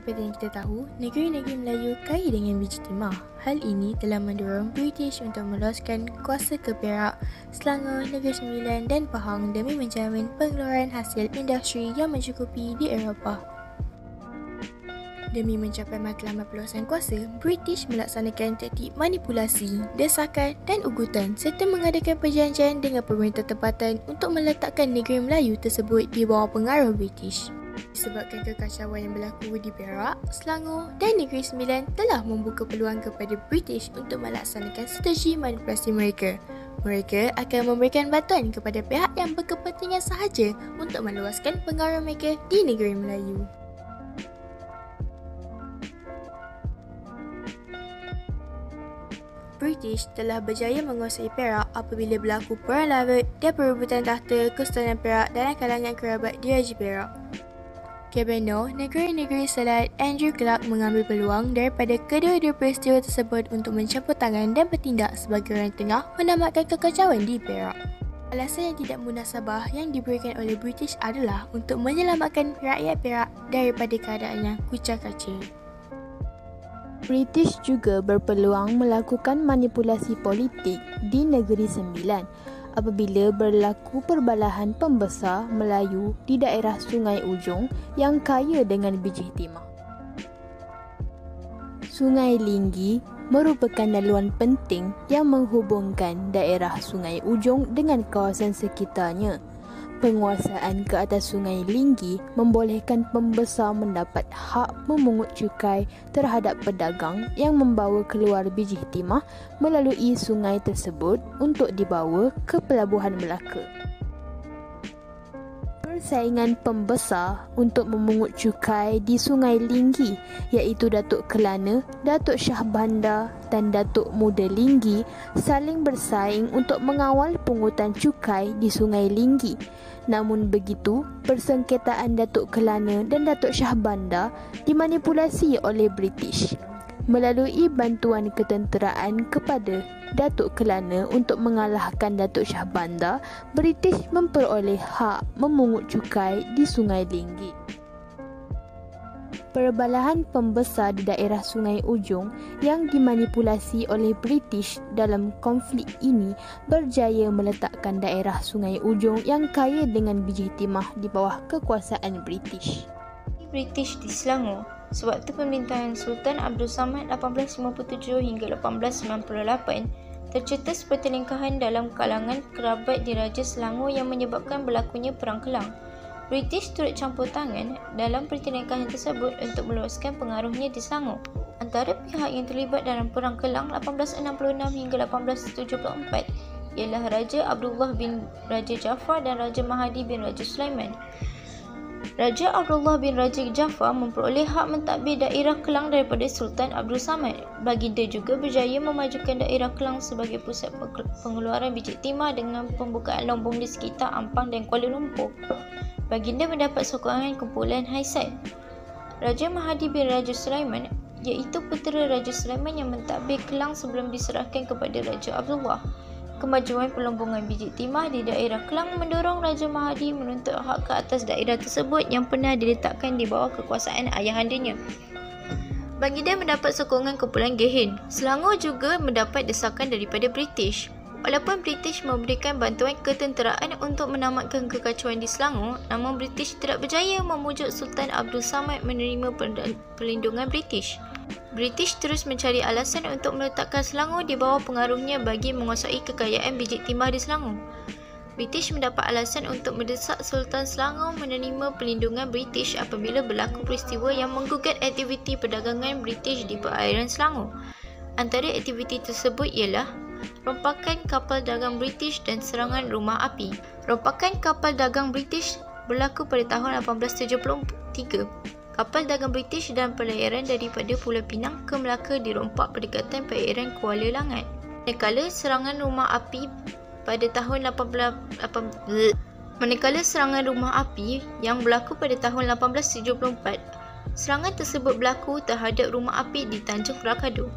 Seperti yang kita tahu, negeri-negeri Melayu kaya dengan biji timah. Hal ini telah mendorong British untuk meluaskan kuasa ke Perak, Selangor, Negeri Sembilan dan Pahang demi menjamin pengeluaran hasil industri yang mencukupi di Eropah. Demi mencapai matlamat perluasan kuasa, British melaksanakan taktik manipulasi, desakan dan ugutan serta mengadakan perjanjian dengan pemerintah tempatan untuk meletakkan negeri Melayu tersebut di bawah pengaruh British. Disebabkan kekacauan yang berlaku di Perak, Selangor dan Negeri Sembilan telah membuka peluang kepada British untuk melaksanakan strategi manipulasi mereka. Mereka akan memberikan bantuan kepada pihak yang berkepentingan sahaja untuk meluaskan pengaruh mereka di negeri Melayu. British telah berjaya menguasai Perak apabila berlaku perang larut dan perebutan tahta Kesultanan Perak dalam kalangan kerabat Diraja Perak. Gubernur negeri-negeri Selat Andrew Clark mengambil peluang daripada kedua-dua peristiwa tersebut untuk mencampur tangan dan bertindak sebagai orang tengah menamatkan kekacauan di Perak. Alasan yang tidak munasabah yang diberikan oleh British adalah untuk menyelamatkan rakyat Perak daripada keadaan yang kucar-kacir. British juga berpeluang melakukan manipulasi politik di Negeri Sembilan apabila berlaku perbalahan pembesar Melayu di daerah Sungai Ujong yang kaya dengan biji timah. Sungai Linggi merupakan laluan penting yang menghubungkan daerah Sungai Ujong dengan kawasan sekitarnya. Penguasaan ke atas Sungai Linggi membolehkan pembesar mendapat hak memungut cukai terhadap pedagang yang membawa keluar biji timah melalui sungai tersebut untuk dibawa ke Pelabuhan Melaka. Persaingan pembesar untuk memungut cukai di Sungai Linggi iaitu Datuk Kelana, Datuk Shah Bandar dan Datuk Muda Linggi saling bersaing untuk mengawal pungutan cukai di Sungai Linggi. Namun begitu, persengketaan Datuk Kelana dan Datuk Shah Bandar dimanipulasi oleh British. Melalui bantuan ketenteraan kepada Datuk Kelana untuk mengalahkan Datuk Shah Bandar, British memperoleh hak memungut cukai di Sungai Linggi. Perbalahan pembesar di daerah Sungai Ujong yang dimanipulasi oleh British dalam konflik ini berjaya meletakkan daerah Sungai Ujong yang kaya dengan biji timah di bawah kekuasaan British. British di Selangor. Sewaktu pemerintahan Sultan Abdul Samad 1857 hingga 1898, tercetus pertelingkahan dalam kalangan kerabat Diraja Selangor yang menyebabkan berlakunya Perang Kelang. British turut campur tangan dalam pertelingkahan tersebut untuk meluaskan pengaruhnya di Selangor. Antara pihak yang terlibat dalam Perang Kelang 1866 hingga 1874 ialah Raja Abdullah bin Raja Jaffar dan Raja Mahadi bin Raja Sulaiman. Raja Abdullah bin Raja Jaffar memperoleh hak mentadbir daerah Kelang daripada Sultan Abdul Samad. Baginda juga berjaya memajukan daerah Kelang sebagai pusat pengeluaran biji timah dengan pembukaan lombong di sekitar Ampang dan Kuala Lumpur. Baginda mendapat sokongan kumpulan Haisat. Raja Mahadi bin Raja Sulaiman iaitu putera Raja Sulaiman yang mentadbir Kelang sebelum diserahkan kepada Raja Abdullah. Kemajuan pelombongan biji timah di daerah Kelang mendorong Raja Mahadi menuntut hak ke atas daerah tersebut yang pernah diletakkan di bawah kekuasaan ayahandanya. Baginda mendapat sokongan kumpulan Gehin. Selangor juga mendapat desakan daripada British. Walaupun British memberikan bantuan ketenteraan untuk menamatkan kekacauan di Selangor, namun British tidak berjaya memujuk Sultan Abdul Samad menerima perlindungan British. British terus mencari alasan untuk meletakkan Selangor di bawah pengaruhnya bagi menguasai kekayaan biji timah di Selangor. British mendapat alasan untuk mendesak Sultan Selangor menerima perlindungan British apabila berlaku peristiwa yang menggugat aktiviti perdagangan British di perairan Selangor. Antara aktiviti tersebut ialah rompakan kapal dagang British dan serangan rumah api. Rompakan kapal dagang British berlaku pada tahun 1873. Kapal dagang British dan pelayaran daripada Pulau Pinang ke Melaka dirompak berdekatan perairan Kuala Langat. Manakala serangan rumah api yang berlaku pada tahun 1874, serangan tersebut berlaku terhadap rumah api di Tanjung Rakado.